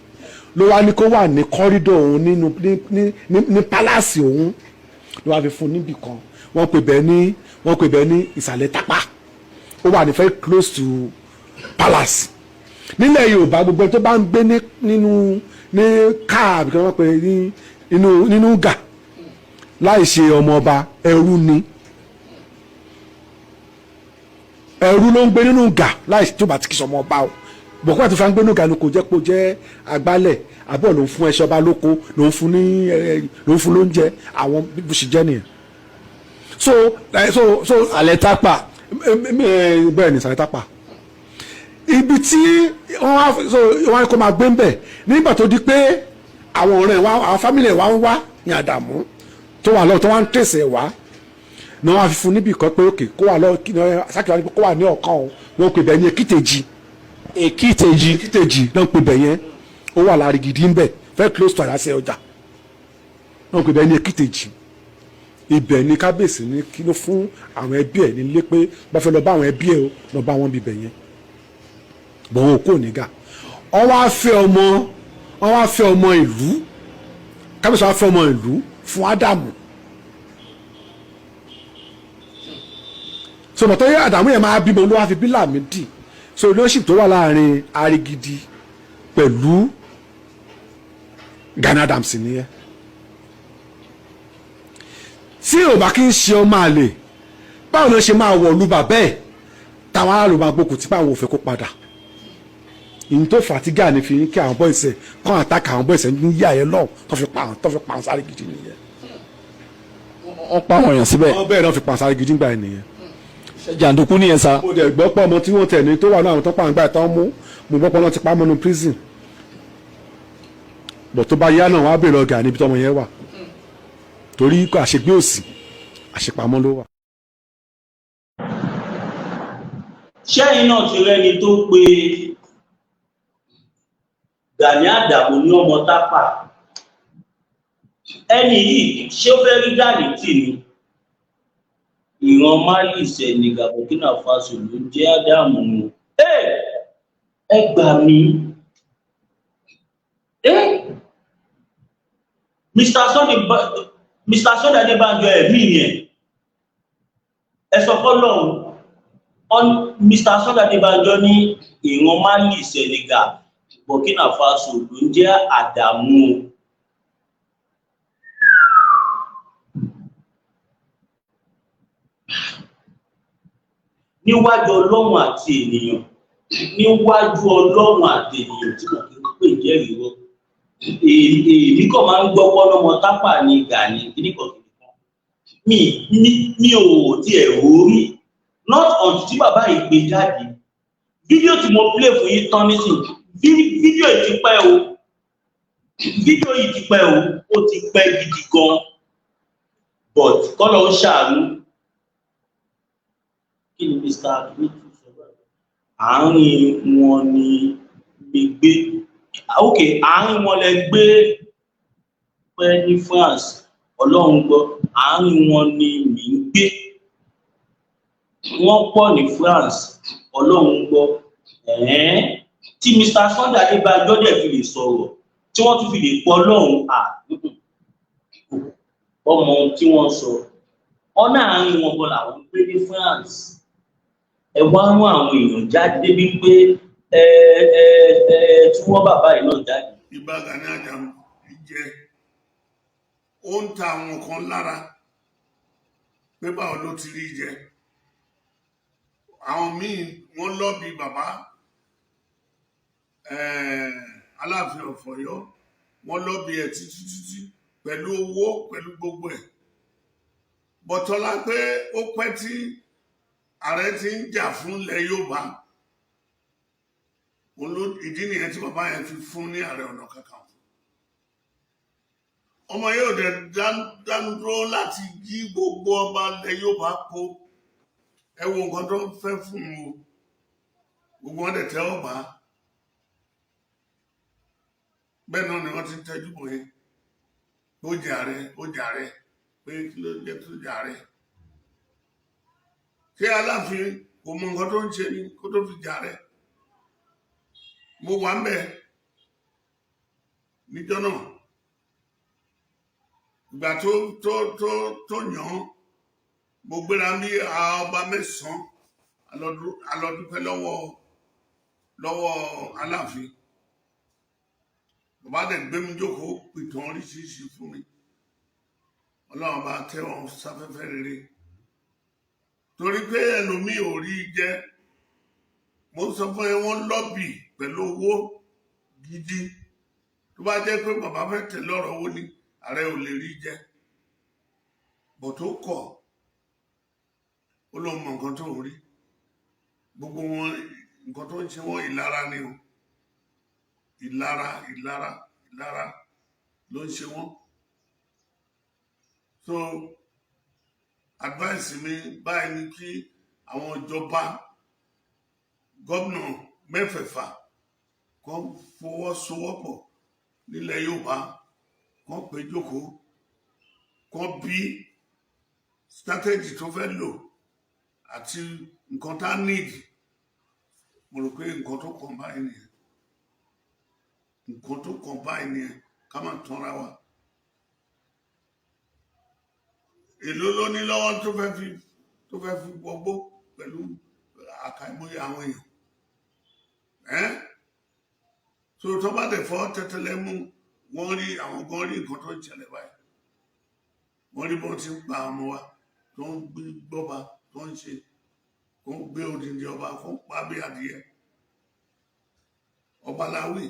ló wá ní kó wà ní kọ́rídọ̀ òun ní pálásì òun ló wá fi fún níbì kan wọ́n pè bẹ́ẹ̀ ní ìsàlẹ̀ tápá ó wà ní very close to palace nílẹ̀ Yorùbá gbogbo tó bá ń gbé nínú káàbì kan wọ́n pè nínú gà láì ṣe ọmọ ọba ẹrú ni ẹrú ló ń gbé nínú gà láì tó bá ti kí sọmọ ọba o bọ̀kọ́ àti fúnra gbénú ga ni kò jẹ́ pé ó jẹ́ agbálẹ̀ àbọ̀ ló ń fún ẹṣọ́ ọba lóko ló ń fún lóúnjẹ àwọn bó ṣe jẹ́ nìyẹn. so alẹ́ tápà. bẹ́ẹ̀ ni sàlẹ̀ tápà ibi tí wọ́n kọ́ máa gbé ń bẹ̀ nígbà tó di pé àwọn ọ̀rẹ́ wa àwọn fámìlì wa ń wá ní Àdàmú tó wà lọ́wọ́ tó wá ń tẹ̀sẹ̀ wá ni wọ́n á fi fún níbi kan pé òkè kó wà lọ́wọ́ Sákì kó wà ní ọ̀kan o wọ́n pè bẹ́ẹ̀ ní Èkìtèjì Èkìtèjì náà ń pè bẹ̀ yẹn ó wà l'Arigidi ń bẹ̀ very close to Àyàsẹ́ ọjà náà ń pè bẹ̀ ní Èkìtèjì ibẹ̀ ni kábíyèsí ní kí ló fún àwọn ẹbí ẹ̀ nílé pé bá fẹ́ lọ bá àwọn ẹbí ẹ̀ o lọ bá wọn bíbẹ̀ yẹn bọ̀wọ̀ kò nígà wọ́n wá fẹ́ ọmọ ìlú kábíyèsí wá fẹ́ ọmọ ìlú fún Ádámù so mọ̀tọ́ yẹ Ádámù yẹn máa bímọ ló wá fi bí Lámídì so relationship tó wà láàrin Arigidi pẹ̀lú Gani Adams nìyẹn tí ò bá kí ń ṣe ọmọ àlè báwo ló ṣe máa wọ̀lú bàbá ẹ̀ táwọn aráàlú máa gbókùn tí báwọn ò fẹ́ kó padà ìyìn tó fà á tí Gani fi ń kí àwọn bọ́ìsẹ̀ kọ́ àtàkà àwọn bọ́ìsẹ̀ ní yíyá ẹ̀ lọ́wọ́ tó fi pa àwọn Arigidi nìyẹn. wọ́n pa àwọn èèyàn síbẹ̀. wọ́n bẹ́ẹ̀ náà fi pa àwọn Arigidi gbà ẹ̀ nìyẹn. jàǹdùkú nìyẹn sa. mo dẹ̀ gbọ́ pọ̀ ọmọ tí wọ́n tẹ̀ ní tó wà náà àwọn tó pa àwọn gbà ẹ̀ tán mú mo gbọ́ pọ̀ náà ti pa mọ́nú prison bọ̀ tó bá yá náà wọ́n á bèèrè ọgà níbi tọ́mọ yẹn wà torí kò àṣegbé òsì àṣepamọ́ ló wà. ṣẹ́yìn náà ti rẹ́ni tó pe Gani Adams ní ọmọ tápà ẹni yìí ṣé ó fẹ́ rí Gani tì ní ìran Mali Senegal Burkina Faso ló jẹ́ Ádámù mu ẹ gbà mí Mr. Sunday Adébánjọ ẹ̀mí yẹn ẹ sọ fọ́lọ́run Mr. Sunday Adébánjọ ní ìran Mali Senegal Burkina Faso ló ń jẹ́ Ádámù níwájú Ọlọ́run àti ènìyàn níwájú Ọlọ́run àti ènìyàn tí kò kí ń pè jẹ́rìí rọ èmi kàn máa ń gbọ́ pọ́nlọ́mọ tápà ní Gani kíníkan mi ò tiẹ̀ rórí not until tí bàbá yìí gbé jáde fídíò tí mo play fún yín tán nísìnyí fídíò yìí ti pẹ́ o ó ti pẹ́ gidi gan but kọ́lọ̀ ń ṣàánú kí ni Mr. Akínítù sọ báyìí àárín wọn ni mi gbé àárín wọn lẹ gbé pẹ́ ní France Ọlọ́run gbọ́ àárín wọn ni mi ń gbé wọ́n pọ̀ ní France Ọlọ́run gbọ́ tí Mr. Sunday Adébánjọ dẹ̀ fi lè sọ̀rọ̀ tí wọ́n tún fi lè pọ̀ Ọlọ́run ọmọ tí wọ́n sọ ọ̀nà àárín wọn bọ̀ làwọn gbé ní France ẹ wá rán àwọn èèyàn jáde débi pé tí wọ́n bàbá yìí náà jáde. Ìbà Gani Adams jẹ́ ó ń ta àwọn kan lára pé báwo ló ti rí jẹ àwọn míì wọ́n lọ́bi bàbá Aláàfin of Ọ̀yọ́ wọ́n lọ́bi ẹ̀ títí pẹ̀lú owó pẹ̀lú gbogbo ẹ̀ bọ̀tọ́lá pé ó pẹ́ tí ààrẹ ti ń jà fún ilẹ̀ Yorùbá ìdí nìyẹn tí bàbá yẹn fi fún ní Ààrẹ Ọ̀nà Kakanfò ọmọ yóò dẹ̀ dánudúró láti jí gbogbo ọba ilẹ̀ Yorùbá kó ẹ wo nǹkan tó ń fẹ́ fún un gbogbo wọn dẹ̀ tẹ́ ọba bẹ́ẹ̀ náà ni wọ́n ti ń tẹ́jú bọ̀ yẹn ó jàre pé kí ló jẹ́ tó jàre ṣé Aláàfin kò mọ nǹkan tó ń ṣe ni kó tó fi jàre mo wà ń bẹ̀ níjọ́ náà ìgbà tó yàn án mo gbéra ní ọba mẹ́sàn-án alọ́dúpẹ́ lọ́wọ́ Aláàfin bàbá dẹ̀ gbé mi jókòó pìtàn oríṣiríṣi fún mi Ọlọ́run bá tẹ́ wọn sáfẹ́fẹ́ rere torí pé ẹlòmíì ò rí jẹ mo sọ fún ẹ wọ́n lọ́bì pẹ̀lú owó gidi tó bá jẹ́ pé bàbá fẹ́ tẹ̀lé ọ̀rọ̀ owó ni ààrẹ ò lè rí jẹ bọ̀ tó kọ̀ ó lóun mọ nǹkan tó ń rí gbogbo wọn nǹkan tó ń ṣe wọn ìlara ni o ìlara ló ń ṣe wọn so advice mi báyìí ni kí àwọn ìjọba gómìnà mẹ́fẹ̀ẹ̀fà kan fọwọ́sowọ́pọ̀ nílẹ̀ Yorùbá kan pé jókòó kan bí strategy tó fẹ́ lò àti nǹkan tá need. Mo rò pé nǹkan tó kàn báyìí nìyẹn, nǹkan tó kàn báyìí nìyẹn, ká má tanra wa. Èló ló ní lọ́wọ́ tó fẹ́ fi gbogbo pẹ̀lú àkàìmọye àwọn èèyàn. So tó bá dẹ̀ fọ́ tẹ́tẹ́lẹ́ mú wọ́n rí àwọn gan rí nǹkan tó ń ṣẹlẹ̀ báyìí, wọ́n rí bọ́n ti ń pa ọmọ wa tó ń gbé gbọ́ba tó ń ṣe, kó ń gbé odindi ọba kó ń pa bí adìyẹ ọba láwì.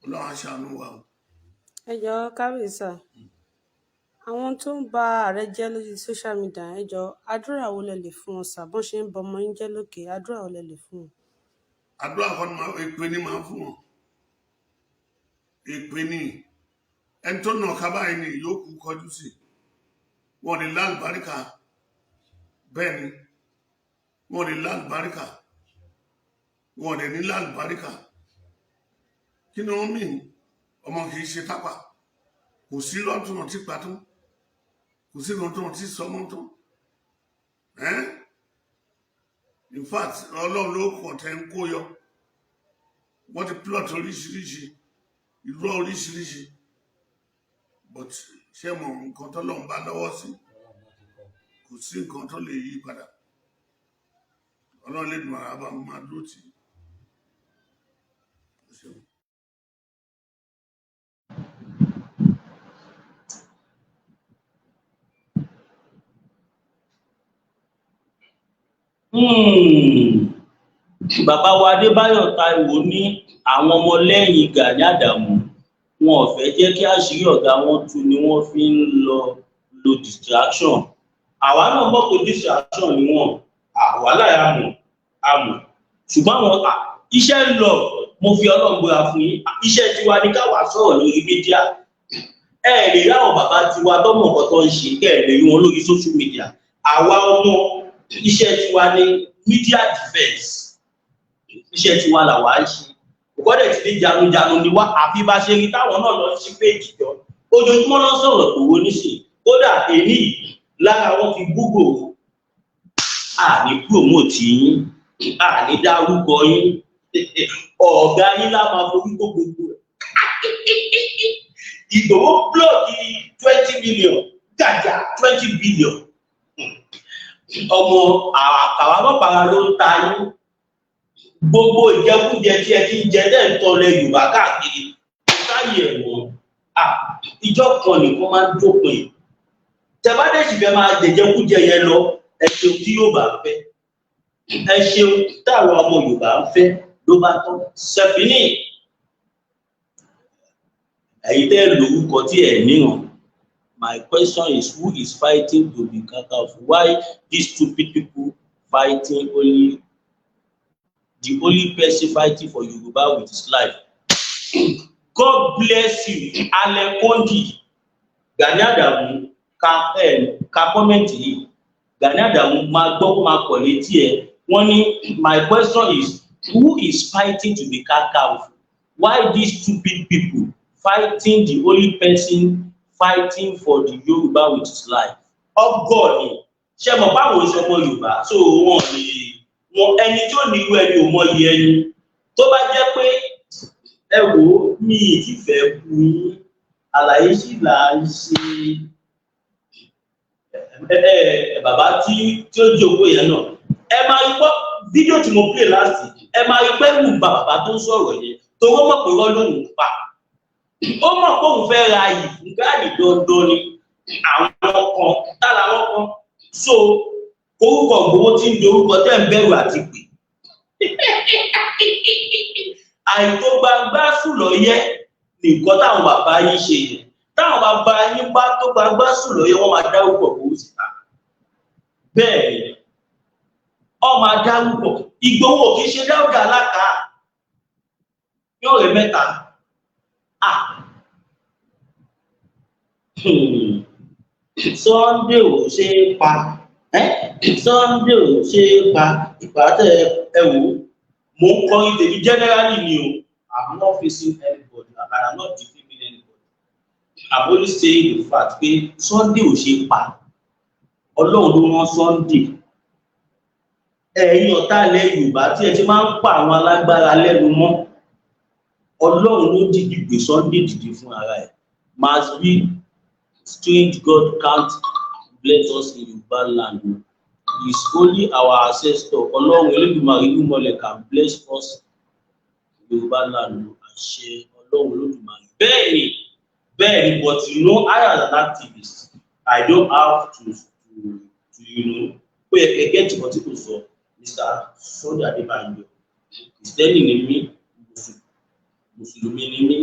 Ọlọ́run aṣàánú wa o. ẹ jọ̀ọ́ kábíyèsí àwọn tó ń ba ààrẹ jẹ́ lórí social media, ẹ jọ̀ọ́ àdúrà wo lẹ lè fún wọn sà, bọ́n ṣe ń bọ ọmọ yín jẹ́ lókè, àdúrà wo lẹ lè fún wọn? Àdúrà kan ní èpè ní máa fún wọn, èpè ní ẹni tó nà ká báyìí ni yóò kú kọjú sí, wọn ní lálùbáríkà, bẹ́ẹ̀ ni wọn ní lálùbáríkà, wọn ní lálùbáríkà. Kí ni wọ́n mìíràn? Ọmọ kì í ṣe tápà, kò sí lọ́tún tí pàtó, kò sí lọ́tún tí sọmọ́ tó. In fact, Ọlọ́run ló kàn tẹ́ ń kó yọ, wọ́n ti plot oríṣiríṣi, irọ́ oríṣiríṣi, but ṣé mọ̀ nǹkan tó lọ́n bá lọ́wọ́ sí, kò sí nǹkan tó lè yí padà. Ọlọ́run lè dùn àbá máa dúró tì í. Bàbá wa Adébáyọ̀ Táíwò ní àwọn ọmọlẹ́yìn Gani Adams wọn ò fẹ́ jẹ́ kí àṣírí ọ̀gá wọn tú ni wọ́n fi ń lo distraction. Àwa náà mọ̀ pé distraction ni wọ́n, àwa láyà àmọ̀ ṣùgbọ́n àwọn iṣẹ́ ń lọ. Mo fi Ọlọ́run búra fún yín, iṣẹ́ tiwa ni káwa sọ̀rọ̀ lórí mídíà. Ẹ lè rí àwọn bàbá tiwa tọ́mọ̀ nǹkan tó ń ṣe, ẹ lè rí wọn lórí social media. Àwa ọmọ iṣẹ́ tiwa ni media defense, iṣẹ́ tiwa làwa ń ṣe. Ògbọ́dẹ̀ ti ní jagunjagun ni wá, àfi bá ṣe rí táwọn náà lọ sí péjì jọ ojoojúmọ́ lọ sọ̀rọ̀ Ìgbòho nísìn. Kódà èyí lára wọn fi Google àní promote yín, àní dárúkọ yín, ọ̀gá yín lá máa forí gbogbo ẹ̀. Ìgbòho blọọkì 20 million gàjà 20 billion. Ọmọ àkàwà mọ́pàá ló ń ta yín. Gbogbo ìjẹkújẹ tí ẹ ti ń jẹ lẹ́ǹtọ́lẹ̀ Yorùbá káàkiri káyé ẹ̀wọ̀n ìjọ kan nìkan máa ń dópin. Tẹ̀bádẹ́sì fẹ́ máa jẹjẹkújẹ yẹn lọ, ẹ ṣeun tí Yorùbá ń fẹ́, ẹ ṣeun táwọn ọmọ Yorùbá ń fẹ́ ló bá tán. Sẹ̀fínì ẹ̀yin tẹ́ lórúkọ tí ẹ̀ níran. My question is, who is fighting to be Kakafu? Why these stupid people fighting only? The only person fighting for Yoruba with his life. God bless you, Allen Kondi. Gani Adams ka comment yìí. Gani Adams máa gbọ́ máa kọ̀ létí ẹ̀. Wọ́n ní, my question is, who is fighting to be Kakafu? Why these stupid people fighting the only person fighting for the Yoruba with his life? Of God ni. Ṣé mo báwo ṣe ọmọ Yorùbá? So wọ́n lè wọn ẹni tí ó ní irú ẹni ò mọyì ẹni. Tó bá jẹ́ pé ẹ wò ó ní ìfẹ́ kú yín, àlàyé sì là ń ṣe. Bàbá tí ó jókòó yẹn náà, ẹ máa rí pọ́ fídíò tí mo play last, ẹ máa rí pé wù bàbá tó ń sọ̀rọ̀ yẹn tó wọ́n mọ̀ pé wọ́n lóun pa. Ó mọ̀ pé òun fẹ́ ra yìí fún gáàdì dandan ni àwọn kan tára wọn kan. So orúkọ Ìgbòho tí ń dorúkọ tẹ́ ń bẹ̀rù àti pè. Àìtó gbangba sùn lọ́yẹ́ nìkan táwọn bàbá yín ṣe yẹn. Táwọn bàbá yín bá tó gbangba sùn lọ́yẹ́ wọ́n máa dárúkọ Ìgbòho síta. Bẹ́ẹ̀ ni wọ́n máa dárúkọ Ìgbòho kì í ṣe Dáúdà Alákà yóò rẹ̀ mẹ́ta. Sunday ò ṣe é pa. Sunday ò ṣe ìpàtẹ ẹwò mo ń kọ́ ìtẹ̀bí generally ni o. I'm not facing anybody and I'm not defaming anybody. I'm only saying the fact pé Sunday ò ṣe pa Ọlọ́run ló rán Sunday. Ẹ̀yin ọ̀tá ilẹ̀ Yorùbá tí ẹ ti máa ń pa àwọn alágbára lẹ́nu mọ́ Ọlọ́run ló dìde gbé Sunday dìde fún ara ẹ̀. Must be strange God can't bless us in Yorùbá land. It's only our ancestor Ọlọ́run Elédùmarè Olúmọlẹ̀ can bless us in Yorùbá land. Àṣẹ Ọlọ́run Olódùmarè. Bẹ́ẹ̀ni, but you know, I as an activist, I don't have to you know, pé ẹ get what people sọ. Mr. Sunday Adébánjọ, Kristẹni ni mí, Mùsùlùmí ni mí,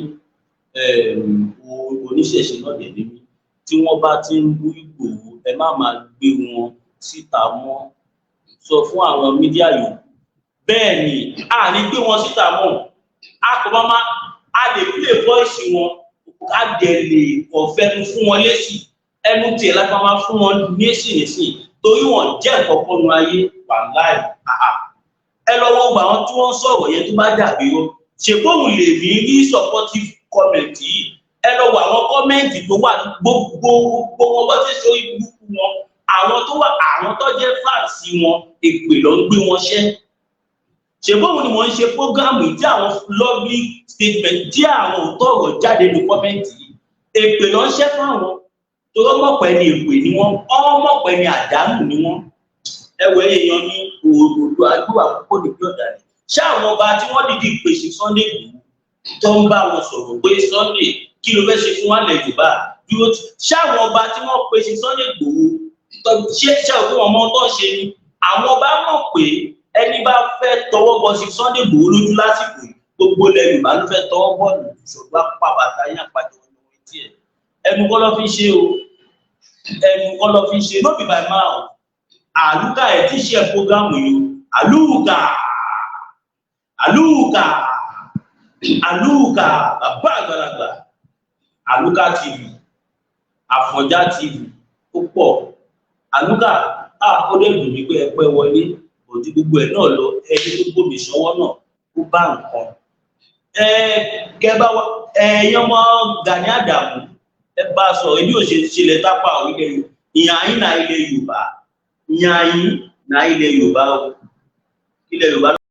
oníṣẹ̀ṣe náà dẹ̀ ni mí. Tí wọ́n bá ti ń bú Ìgbòho, ẹ má máa gbé wọn síta mọ́. Sọ fún àwọn mídíà yòókù. Bẹ́ẹ̀ ni, a ní gbé wọn síta mọ́. A lè play voice wọn, a dẹ̀ lè ọ̀fẹ́nu fún wọn lésì. Ẹnu tiẹ̀ láti máa fún wọn nísìn. Torí wọn jẹ́ ìkọ̀kọ́ nu ayé wà láì. Ẹ lọ́wọ́ gba àwọn tí wọ́n sọ̀rọ̀ yẹn tó bá dàbí ó. Ṣègbóhùn lè rí supportive comment yìí. Ẹ lọ́wọ́ àwọn comment tó wà gbogbo wọn bá ti sọ ìbùkún wọn. Àwọn tó jẹ́ fans wọn èpè ló ń gbé wọn ṣẹ́. Ṣègbóhùn ni wọ́n ń ṣe program tí àwọn lovely statement tí àwọn òtọ̀rọ̀ jáde ní comment yìí. Èpè ló ń ṣẹ́ fáwọn. Torọ́ mọ̀pẹ́ ni èpè ni wọ́n, mọ̀pẹ́ ni àdánù ni wọ́n. Ẹwẹ́ èèyàn ní òòlù àdúrà púpọ̀ níbi ọ̀dàlẹ̀. Ṣé àwọn ọba tí wọ́n dìde pèsè Sunday Igboho tó ń bá wọn sọ̀rọ̀ pé Sunday kí ló fẹ́ ṣe fún wa lẹ̀ Yorùbá dúró tí? Ṣé àwọn ọba tí wọ́n pèsè Sunday Igboho ṣé òkú wọn mọ́ tó ń ṣe ni? Àwọn ọba mọ̀ pé ẹni bá fẹ́ tọwọ́ bọ sí Sunday Igboho lójú lásìkò gbogbo ilẹ̀ Yorùbá ló fẹ́ tọwọ́ bọ̀ lù ṣùgbọ́n pàbàtà yín àpàjọ ọ̀nà etí ẹ̀. Ẹnu kọ́ ló fi ṣe o, no be by mouth. Àlùkà ẹ̀ tí ṣe programu yìí, àlùkà, bàbá àgbàlagbà, àlùkà TV, Àfọ̀njá TV, ó pọ̀. Àlùkà, ó lè dùn mí pé ẹ pẹ́ wọlé, òtí gbogbo ẹ̀ náà lọ, ẹni tó gbòmì ṣọwọ́ náà, ó bá nǹkan. Ẹ̀yin ọmọ Gani Adamu, ẹ bá sọ ibi ò ṣe ṣẹlẹ̀ tápà orílẹ̀ Yorùbá ìyàyín náà ilẹ̀ Yorùbá